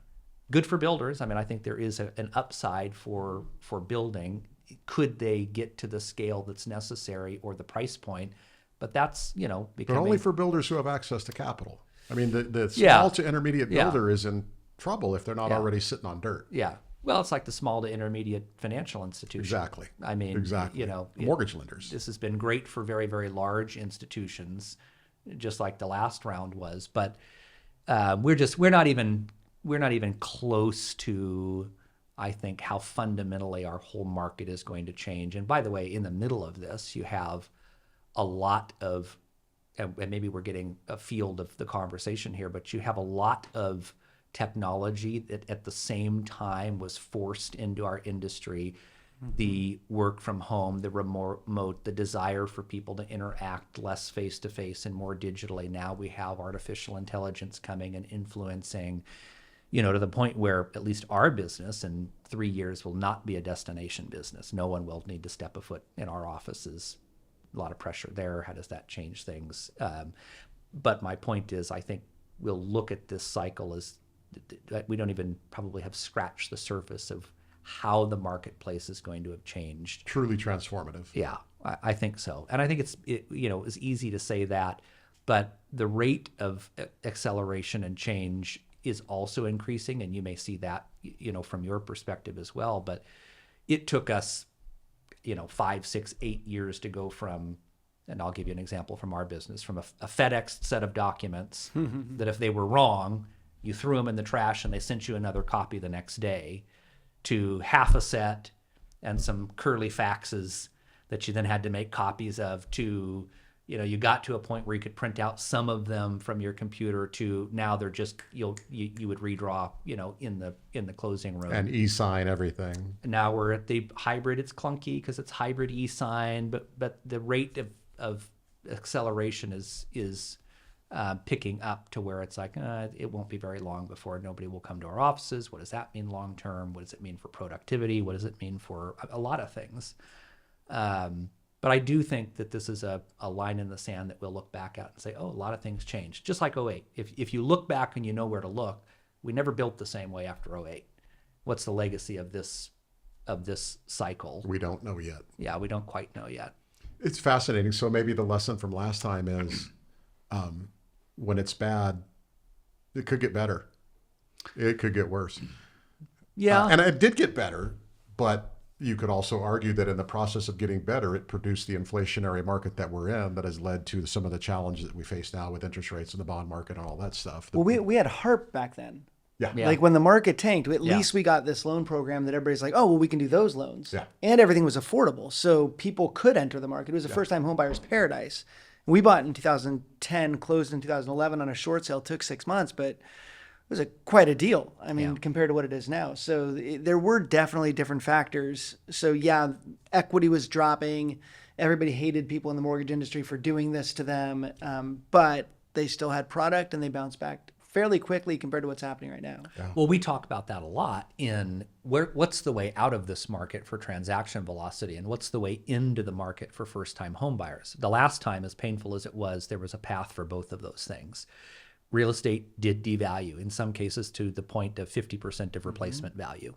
Good for builders. I think there is an upside for building. Could they get to the scale that's necessary or the price point? But that's, becoming... But only for builders who have access to capital. The small to intermediate builder is in trouble if they're not already sitting on dirt. Yeah. Well, it's like the small to intermediate financial institution. Exactly. Exactly. Mortgage lenders. This has been great for very, very large institutions, just like the last round was. But we're not even close to, I think, how fundamentally our whole market is going to change. And by the way, in the middle of this, you have a lot of, and maybe we're getting a field of the conversation here, but you have a lot of technology that at the same time was forced into our industry. The work from home, the remote, the desire for people to interact less face-to-face and more digitally. Now we have artificial intelligence coming and influencing, to the point where at least our business in 3 years will not be a destination business. No one will need to step a foot in our offices. A lot of pressure there. How does that change things? But my point is, I think we'll look at this cycle as we don't even probably have scratched the surface of how the marketplace is going to have changed. Truly transformative. Yeah, I think so. And I think it's easy to say that, but the rate of acceleration and change is also increasing, and you may see that, from your perspective as well. But it took us, 5, 6, 8 years to go from, and I'll give you an example from our business, from a FedEx set of documents that if they were wrong, you threw them in the trash and they sent you another copy the next day, to half a set and some curly faxes that you then had to make copies of, to, you got to a point where you could print out some of them from your computer, to now they're just, you would redraw, in the closing room. And e-sign everything. Now we're at the hybrid. It's clunky because it's hybrid e-sign, but the rate of acceleration is picking up to where it's like, it won't be very long before nobody will come to our offices. What does that mean long term? What does it mean for productivity? What does it mean for a lot of things? But I do think that this is a line in the sand that we'll look back at and say, oh, a lot of things changed. Just like '08. If you look back and you know where to look, we never built the same way after '08. What's the legacy of this cycle? We don't know yet. Yeah, we don't quite know yet. It's fascinating. So maybe the lesson from last time is when it's bad, it could get better. It could get worse. Yeah. And it did get better, but you could also argue that in the process of getting better, it produced the inflationary market that we're in that has led to some of the challenges that we face now with interest rates in the bond market and all that stuff. Well, we had HARP back then. Yeah. Yeah. Like when the market tanked, at Yeah. least we got this loan program that everybody's like, oh, well, we can do those loans. Yeah. And everything was affordable. So people could enter the market. It was a first time home buyer's paradise. We bought in 2010, closed in 2011 on a short sale, took 6 months, but it was quite a deal. I mean, Yeah. compared to what it is now. So there were definitely different factors. So yeah, equity was dropping. Everybody hated people in the mortgage industry for doing this to them. But they still had product and they bounced back fairly quickly compared to what's happening right now. Yeah. Well, we talk about that a lot in what's the way out of this market for transaction velocity and what's the way into the market for first-time home buyers. The last time, as painful as it was, there was a path for both of those things. Real estate did devalue, in some cases to the point of 50% of replacement value.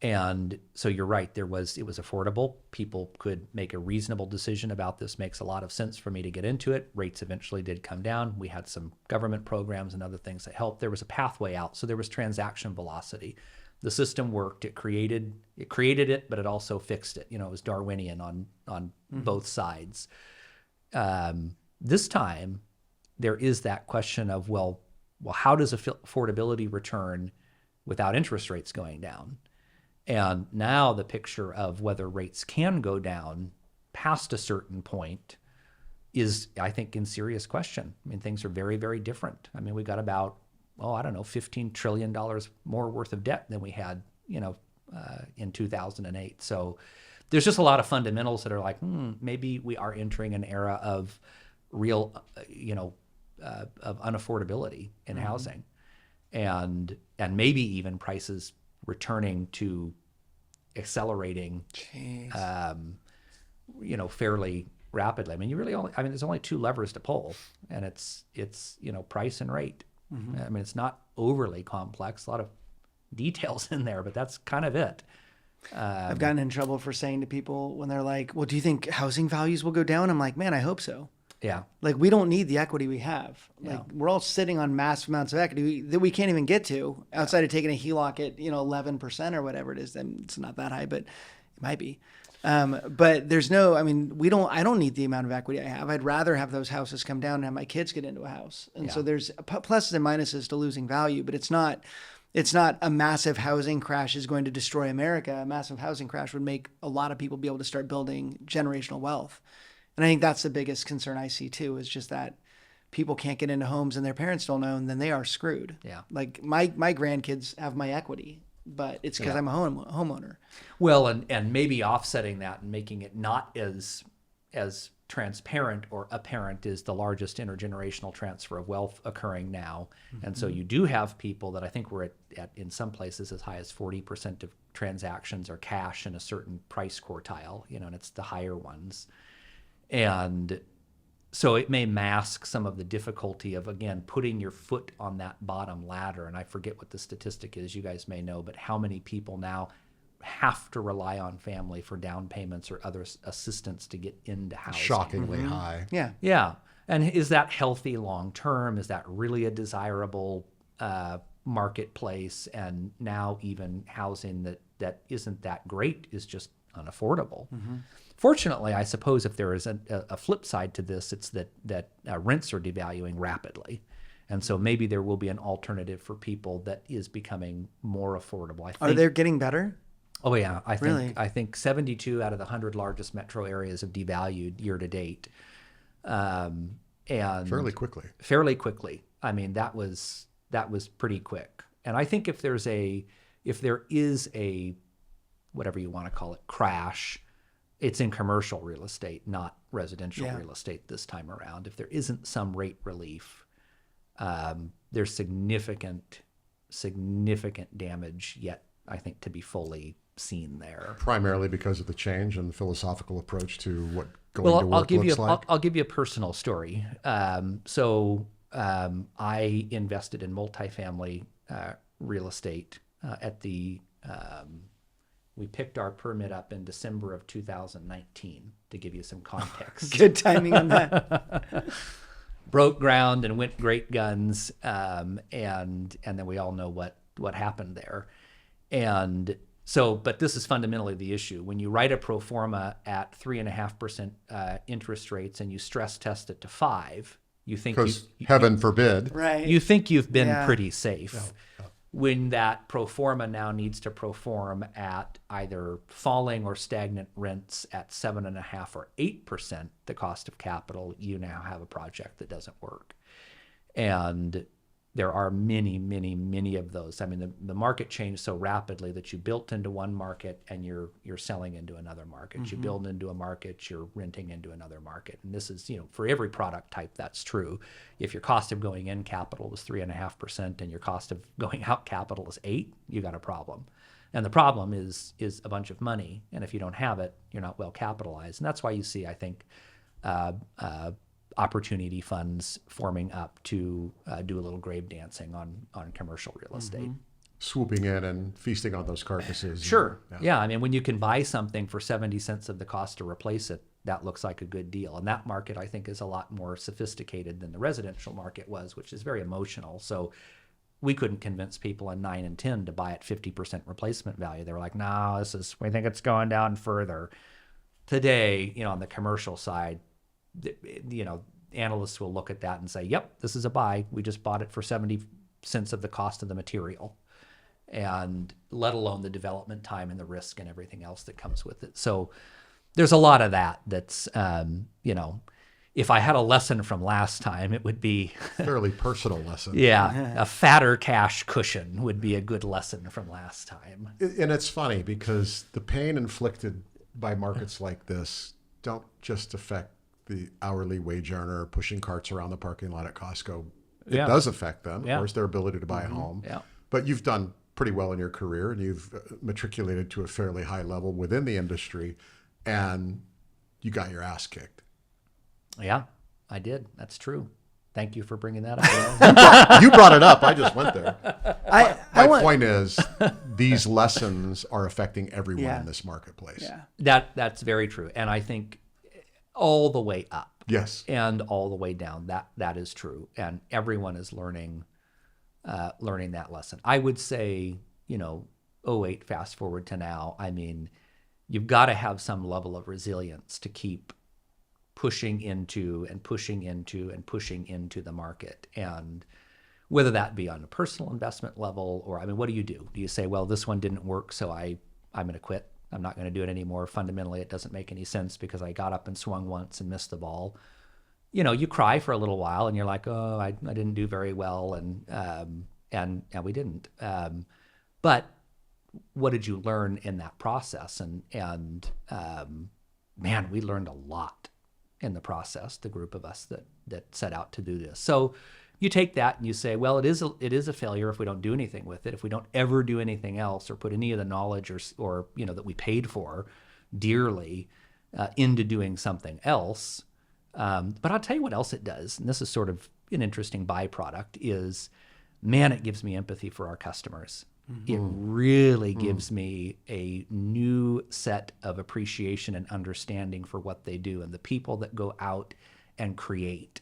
And so you're right, it was affordable. People could make a reasonable decision about this. Makes a lot of sense for me to get into it. Rates eventually did come down. We had some government programs and other things that helped. There was a pathway out. So there was transaction velocity. The system worked. It created it, but it also fixed it. You know, it was Darwinian on both sides. This time, there is that question of, well, how does affordability return without interest rates going down? And now the picture of whether rates can go down past a certain point is, I think, in serious question. I mean, things are very, very different. I mean, we got about, $15 trillion more worth of debt than we had, in 2008. So there's just a lot of fundamentals that are like, maybe we are entering an era of real, of unaffordability in housing, and maybe even prices returning to accelerating, fairly rapidly. I mean, there's only two levers to pull, and it's price and rate. I mean, it's not overly complex, a lot of details in there, but that's kind of it. I've gotten in trouble for saying to people when they're like, well, do you think housing values will go down? I'm like, man, I hope so. Yeah. Like, we don't need the equity we have. Like, Yeah. we're all sitting on massive amounts of equity that we can't even get to outside of taking a HELOC at, 11% or whatever it is. Then it's not that high, but it might be. But there's I don't need the amount of equity I have. I'd rather have those houses come down and have my kids get into a house. And so there's pluses and minuses to losing value, but it's not a massive housing crash is going to destroy America. A massive housing crash would make a lot of people be able to start building generational wealth. And I think that's the biggest concern I see too, is just that people can't get into homes and their parents don't own, then they are screwed. Yeah. Like my grandkids have my equity, but it's because I'm a homeowner. Well, and maybe offsetting that and making it not as transparent or apparent is the largest intergenerational transfer of wealth occurring now. And so you do have people that I think we're at in some places as high as 40% of transactions are cash in a certain price quartile, and it's the higher ones. And so it may mask some of the difficulty of, again, putting your foot on that bottom ladder. And I forget what the statistic is, you guys may know, but how many people now have to rely on family for down payments or other assistance to get into housing? Shockingly high. Yeah. Yeah. And is that healthy long term? Is that really a desirable marketplace? And now even housing that isn't that great is just unaffordable. Fortunately, I suppose if there is a flip side to this, it's that rents are devaluing rapidly. And so maybe there will be an alternative for people that is becoming more affordable. I think, Are they getting better? Oh yeah, Really? I think 72 out of the 100 largest metro areas have devalued year to date, and Fairly quickly. Fairly quickly. I mean, that was pretty quick. And I think if there is a whatever you want to call it crash, it's in commercial real estate, not residential real estate this time around. If there isn't some rate relief, there's significant damage yet, I think, to be fully seen there. Primarily because of the change in the philosophical approach to what going to Well, work looks like. I'll give you a personal story. I invested in multifamily real estate we picked our permit up in December of 2019, to give you some context. Good timing on that. Broke ground and went great guns, and then we all know what happened there. And so, but this is fundamentally the issue. When you write a pro forma at 3.5% interest rates and you stress test it to 5, you think Because heaven forbid. Right. you think you've been Yeah. pretty safe. When that pro forma now needs to perform at either falling or stagnant rents at 7.5% or 8% the cost of capital, you now have a project that doesn't work. And there are many, many, many of those. I mean, the market changed so rapidly that you built into one market and you're selling into another market. Mm-hmm. You build into a market, you're renting into another market. And this is, for every product type, that's true. If your cost of going in capital is 3.5% and your cost of going out capital is 8%, you got a problem. And the problem is a bunch of money. And if you don't have it, you're not well capitalized. And that's why you see, I think, opportunity funds forming up to do a little grave dancing on commercial real estate. Swooping in and feasting on those carcasses. Sure. Yeah. I mean, when you can buy something for 70 cents of the cost to replace it, that looks like a good deal. And that market, I think, is a lot more sophisticated than the residential market was, which is very emotional. So we couldn't convince people in 9 and 10 to buy at 50% replacement value. They were like, no, we think it's going down further. Today, on the commercial side, analysts will look at that and say, yep, this is a buy. We just bought it for 70 cents of the cost of the material, and let alone the development time and the risk and everything else that comes with it. So there's a lot of that's, if I had a lesson from last time, it would be Fairly personal lesson. a fatter cash cushion would be a good lesson from last time. And it's funny because the pain inflicted by markets like this don't just affect the hourly wage earner pushing carts around the parking lot at Costco. It does affect them, of course, their ability to buy a home. Yeah. But you've done pretty well in your career, and you've matriculated to a fairly high level within the industry, and you got your ass kicked. Yeah, I did. That's true. Thank you for bringing that up. You brought it up. I just went there. My want- point is, these lessons are affecting everyone Yeah. in this marketplace. Yeah. That's very true. And I think all the way up Yes. and all the way down, that is true. And everyone is learning that lesson. I would say, '08 fast forward to now, I mean, you've got to have some level of resilience to keep pushing into and pushing into and pushing into the market. And whether that be on a personal investment level or, I mean, what do? Do you say, well, this one didn't work, so I'm going to quit. I'm not going to do it anymore. Fundamentally, it doesn't make any sense because I got up and swung once and missed the ball. You cry for a little while and you're like, oh, I didn't do very well. And we didn't. But what did you learn in that process? And man, we learned a lot in the process, the group of us that set out to do this. So you take that and you say, well, it is a failure if we don't do anything with it, if we don't ever do anything else or put any of the knowledge or that we paid for dearly into doing something else. But I'll tell you what else it does, and this is sort of an interesting byproduct, is, man, it gives me empathy for our customers. Mm-hmm. It really gives me a new set of appreciation and understanding for what they do and the people that go out and create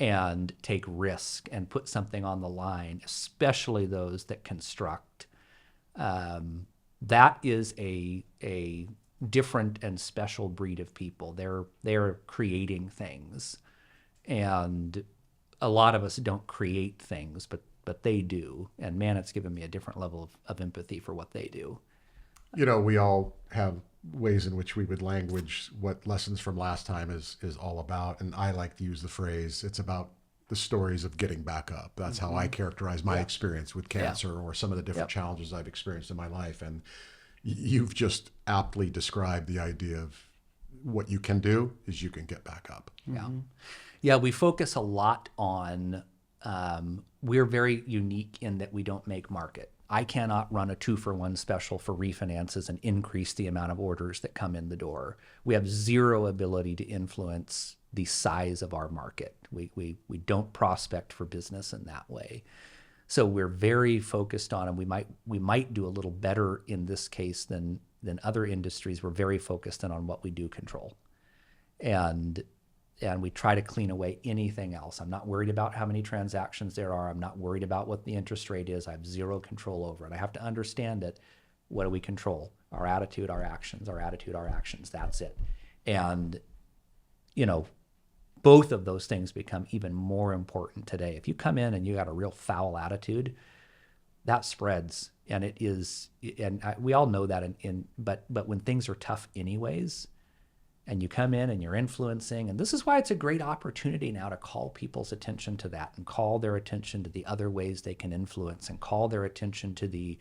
and take risk and put something on the line, especially those that construct. That is a different and special breed of people. They're creating things, and a lot of us don't create things, but they do. And man, it's given me a different level of empathy for what they do. We all have ways in which we would language what lessons from last time is all about. And I like to use the phrase, it's about the stories of getting back up. That's how I characterize my experience with cancer or some of the different challenges I've experienced in my life. And you've just aptly described the idea of what you can do is you can get back up. Yeah. Yeah, we focus a lot on, we're very unique in that we don't make market. I cannot run a 2-for-1 special for refinances and increase the amount of orders that come in the door. We have zero ability to influence the size of our market. We don't prospect for business in that way. So we're very focused on, and we might do a little better in this case than other industries. We're very focused on what we do control. And we try to clean away anything else. I'm not worried about how many transactions there are. I'm not worried about what the interest rate is. I have zero control over it. I have to understand it. What do we control? Our attitude, our actions, our attitude, our actions. That's it. And, both of those things become even more important today. If you come in and you got a real foul attitude, that spreads. And it is, and we all know that but when things are tough anyways, and you come in and you're influencing, and this is why it's a great opportunity now to call people's attention to that and call their attention to the other ways they can influence and call their attention to the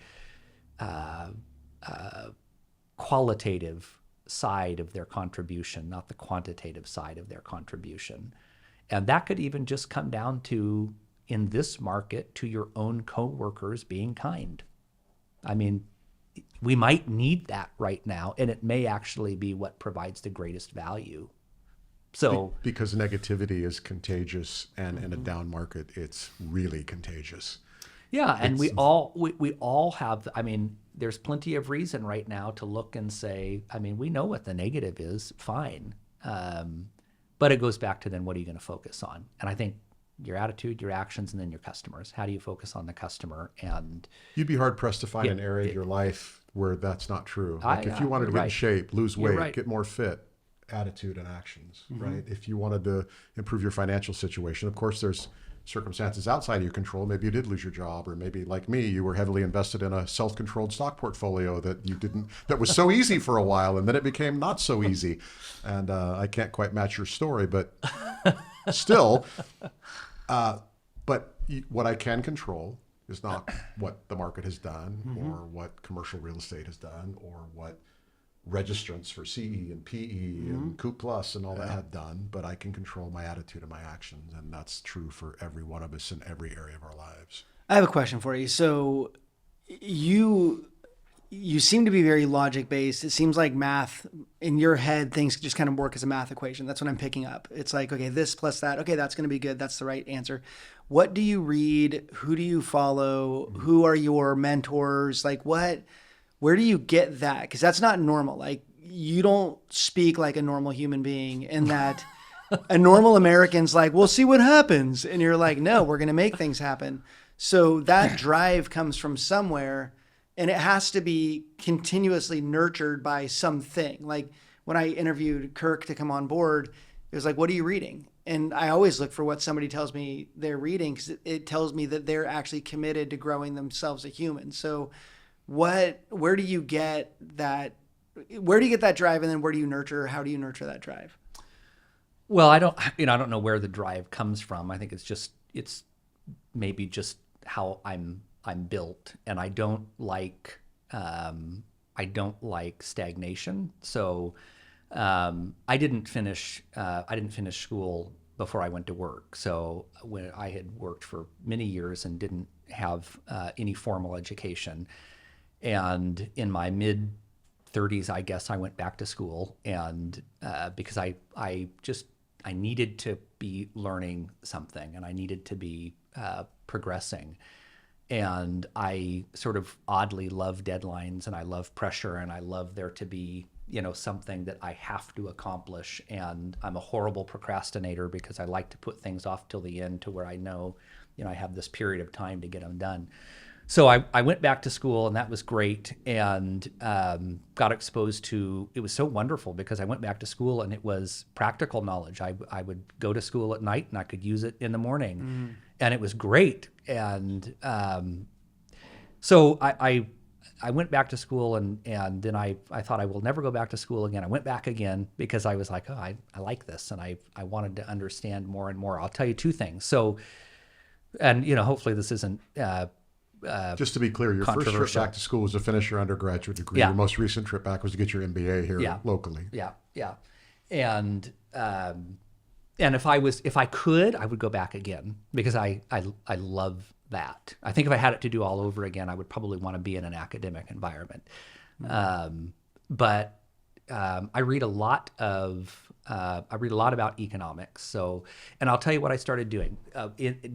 qualitative side of their contribution, not the quantitative side of their contribution. And that could even just come down to, in this market, to your own coworkers being kind. I mean, we might need that right now, and it may actually be what provides the greatest value. So because negativity is contagious, and in a down market, it's really contagious. Yeah, and we all have, I mean, there's plenty of reason right now to look and say, I mean, we know what the negative is, fine. But it goes back to then, what are you going to focus on? And I think your attitude, your actions, and then your customers. How do you focus on the customer? And you'd be hard pressed to find an area of your life where that's not true. Like if you wanted to get in shape, lose weight, get more fit, attitude and actions, right? If you wanted to improve your financial situation, of course, there's circumstances outside of your control. Maybe you did lose your job, or maybe like me, you were heavily invested in a self-controlled stock portfolio that was so easy for a while, and then it became not so easy. And I can't quite match your story, but still, but what I can control is not what the market has done, or what commercial real estate has done, or what registrants for CE and PE and COOP Plus and all that have done, but I can control my attitude and my actions, and that's true for every one of us in every area of our lives. I have a question for you. So you seem to be very logic based. It seems like math in your head, things just kind of work as a math equation. That's what I'm picking up. It's like, okay, this plus that. Okay, that's going to be good. That's the right answer. What do you read? Who do you follow? Who are your mentors? Like where do you get that? Because that's not normal. Like, you don't speak like a normal human being, in that a normal American's like, we'll see what happens. And you're like, no, we're going to make things happen. So that drive comes from somewhere, and it has to be continuously nurtured by something. Like when I interviewed Kirk to come on board, it was like, what are you reading? And I always look for what somebody tells me they're reading, because it tells me that they're actually committed to growing themselves a human. So where do you get that? Where do you get that drive, and then where do you nurture? How do you nurture that drive? Well, I don't know where the drive comes from. I think it's maybe just how I'm built, and I don't like stagnation. So I didn't finish school before I went to work. So when I had worked for many years and didn't have any formal education. And in my mid 30s, I guess, I went back to school, and because I needed to be learning something, and I needed to be progressing. And I sort of oddly love deadlines, and I love pressure, and I love there to be, something that I have to accomplish. And I'm a horrible procrastinator, because I like to put things off till the end, to where I know, I have this period of time to get them done. So I went back to school, and that was great, and got exposed to, it was so wonderful, because I went back to school and it was practical knowledge. I would go to school at night and I could use it in the morning, and it was great. And so I went back to school, and then I thought I will never go back to school again. I went back again because I was like, oh, I like this, and I wanted to understand more and more. I'll tell you two things. So, and hopefully this isn't just to be clear, your first trip back to school was to finish your undergraduate degree. Yeah. Your most recent trip back was to get your MBA here locally. Yeah. And if I could, I would go back again, because I love that. I think if I had it to do all over again, I would probably want to be in an academic environment. But I read a lot about economics. So, and I'll tell you what I started doing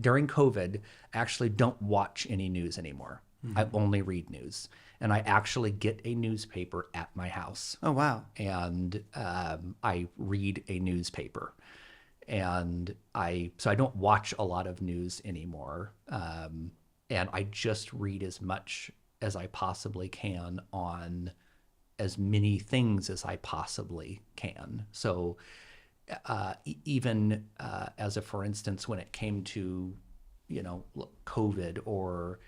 during COVID. I actually don't watch any news anymore. I only read news, and I actually get a newspaper at my house. Oh, wow. And I read a newspaper, and so I don't watch a lot of news anymore. And I just read as much as I possibly can on as many things as I possibly can. So even as a, for instance, when it came to, COVID, or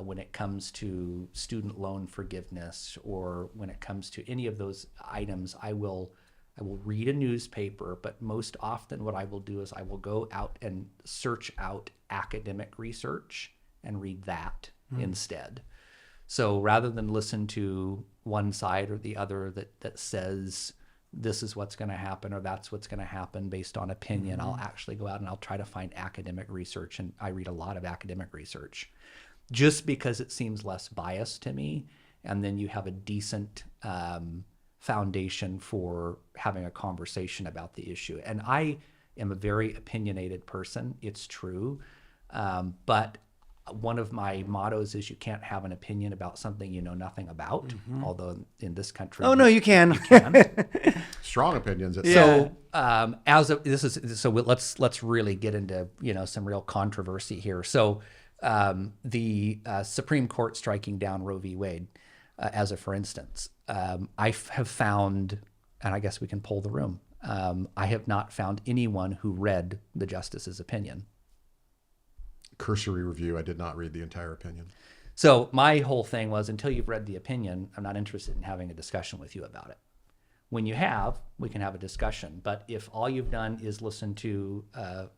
when it comes to student loan forgiveness, or when it comes to any of those items, I will read a newspaper, but most often what I will do is I will go out and search out academic research and read that instead. So rather than listen to one side or the other that says this is what's going to happen or that's what's going to happen based on opinion, I'll actually go out and I'll try to find academic research, and I read a lot of academic research just because it seems less biased to me, and then you have a decent foundation for having a conversation about the issue. And I am a very opinionated person, it's true, but one of my mottos is you can't have an opinion about something you know nothing about, although in this country... Oh, no, you can. Strong opinions. Yeah. So let's really get into some real controversy here. So the Supreme Court striking down Roe v. Wade, as a for instance, I have found, and I guess we can poll the room, I have not found anyone who read the justice's opinion. Cursory review. I did not read the entire opinion. So my whole thing was, until you've read the opinion, I'm not interested in having a discussion with you about it. When you have, we can have a discussion. But if all you've done is listen to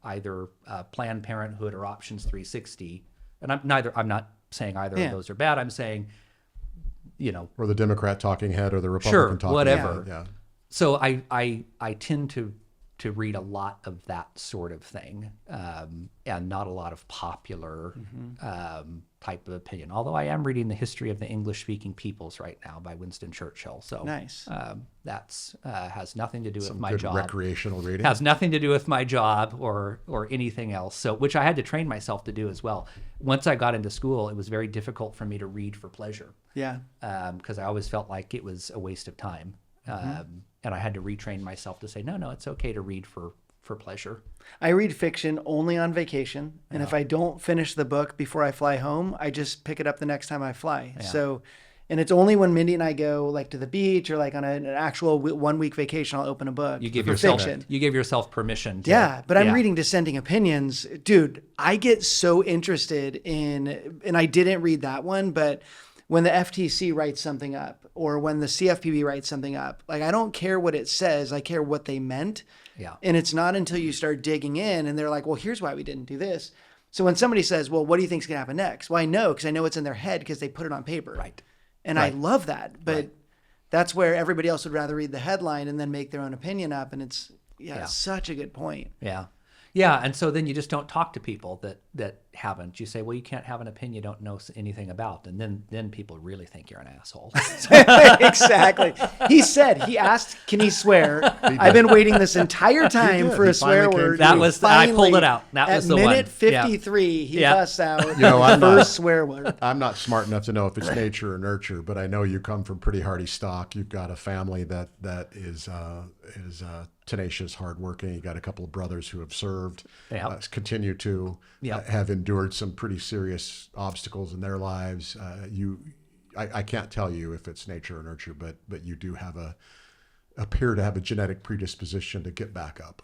either Planned Parenthood or Options 360, and I'm not saying either of those are bad. I'm saying, or the Democrat talking head or the Republican talking whatever. head. Yeah. So I tend to read a lot of that sort of thing, and not a lot of popular type of opinion. Although I am reading The History of the English-Speaking Peoples right now by Winston Churchill. So nice. That's has nothing to do with my good job. Recreational reading. Has nothing to do with my job or anything else. So, which I had to train myself to do as well. Once I got into school, it was very difficult for me to read for pleasure. Yeah. Because I always felt like it was a waste of time. And I had to retrain myself to say, no, it's okay to read for pleasure. I read fiction only on vacation. And if I don't finish the book before I fly home, I just pick it up the next time I fly. Yeah. So, and it's only when Mindy and I go like to the beach or like on an actual 1 week vacation, I'll open a book. You give for yourself fiction. You give yourself permission to. Yeah, but I'm reading Dissenting Opinions. Dude, I get so interested in, and I didn't read that one, but when the FTC writes something up or when the CFPB writes something up, like I don't care what it says, I care what they meant. Yeah. And it's not until you start digging in and they're like, well, here's why we didn't do this. So when somebody says, well, what do you think is going to happen next? Well, I know, because I know it's in their head because they put it on paper. Right. And I love that. But that's where everybody else would rather read the headline and then make their own opinion up. And it's such a good point. Yeah. Yeah, and so then you just don't talk to people that haven't. You say, well, you can't have an opinion you don't know anything about, and then people really think you're an asshole. Exactly. He asked, can he swear? I've been waiting this entire time for a swear word. I pulled it out. That was the one. At minute 53, he busts out I'm the first swear word. I'm not smart enough to know if it's nature or nurture, but I know you come from pretty hardy stock. You've got a family that is tenacious, hardworking. You got a couple of brothers who have served, continue to have endured some pretty serious obstacles in their lives. I can't tell you if it's nature or nurture, but you do appear to have a genetic predisposition to get back up.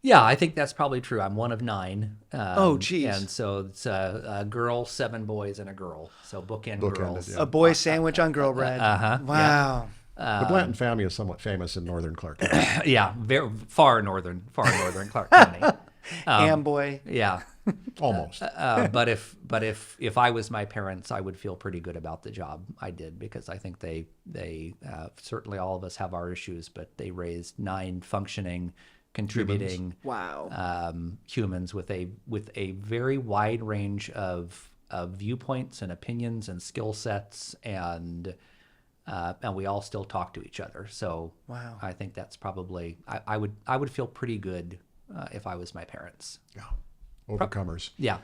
Yeah, I think that's probably true. I'm one of 9. Oh, geez. And so it's a girl, 7 boys, and a girl. So bookend girls. Yeah. A boy sandwich on girl bread. Wow. The Blanton family is somewhat famous in northern Clark County. Yeah, very far northern Clark County. Amboy. Yeah. Almost. But if I was my parents, I would feel pretty good about the job I did, because I think they certainly, all of us have our issues, but they raised 9 functioning, contributing Wow. humans with a very wide range of viewpoints and opinions and skill sets, and we all still talk to each other. So Wow. I think that's probably I would feel pretty good if I was my parents. Yeah. Overcomers. Yeah.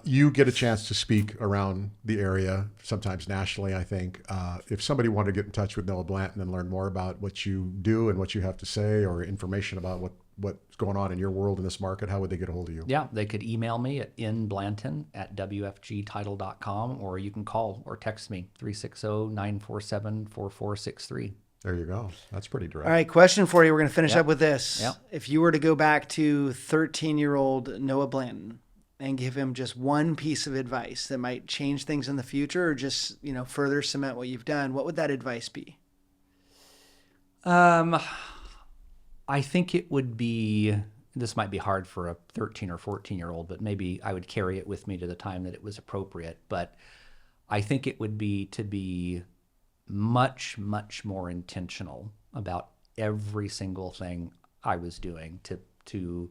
You get a chance to speak around the area, sometimes nationally, I think. If somebody wanted to get in touch with Noah Blanton and learn more about what you do and what you have to say, or information about what's going on in your world in this market, how would they get a hold of you? Yeah, they could email me at nblanton@wfgtitle.com, or you can call or text me 360-947-4463. There you go. That's pretty direct. All right, question for you. We're going to finish Yep. up with this. Yep. If you were to go back to 13-year-old Noah Blanton and give him just one piece of advice that might change things in the future, or just, further cement what you've done, what would that advice be? I think it would be, this might be hard for a 13 or 14-year-old, but maybe I would carry it with me to the time that it was appropriate. But I think it would be to be much, much more intentional about every single thing I was doing, to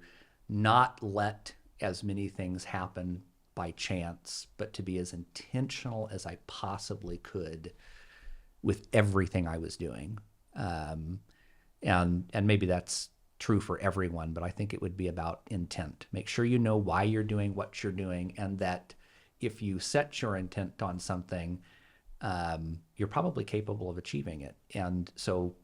not let as many things happen by chance, but to be as intentional as I possibly could with everything I was doing. And maybe that's true for everyone, but I think it would be about intent. Make sure you know why you're doing what you're doing, and that if you set your intent on something, you're probably capable of achieving it. And so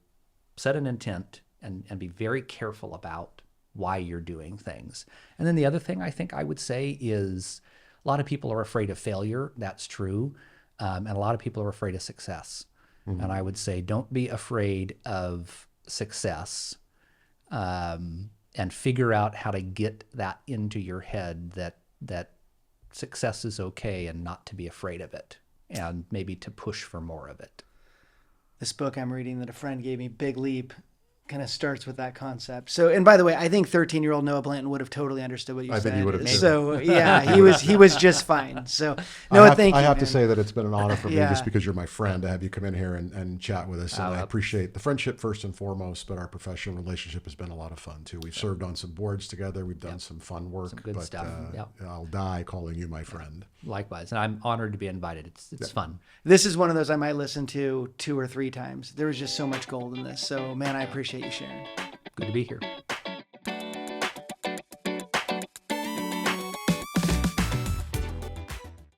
set an intent and be very careful about why you're doing things. And then the other thing I think I would say is, a lot of people are afraid of failure. That's true. And a lot of people are afraid of success. Mm-hmm. And I would say, don't be afraid of success, and figure out how to get that into your head, that success is okay, and not to be afraid of it, and maybe to push for more of it. This book I'm reading that a friend gave me, Big Leap, kind of starts with that concept. So, and by the way, I think 13-year-old Noah Blanton would have totally understood what you said. I think he would have too. So yeah, he was just fine. So Noah, thank you. I have to man. say that it's been an honor for me, Yeah. just because you're my friend, to have you come in here and chat with us. And I appreciate the friendship first and foremost, but our professional relationship has been a lot of fun too. We've served on some boards together. We've done some fun work. Some good stuff. I'll die calling you my friend. Likewise. And I'm honored to be invited. It's fun. This is one of those I might listen to 2 or 3 times. There was just so much gold in this. So man, I appreciate you sharing. Good to be here.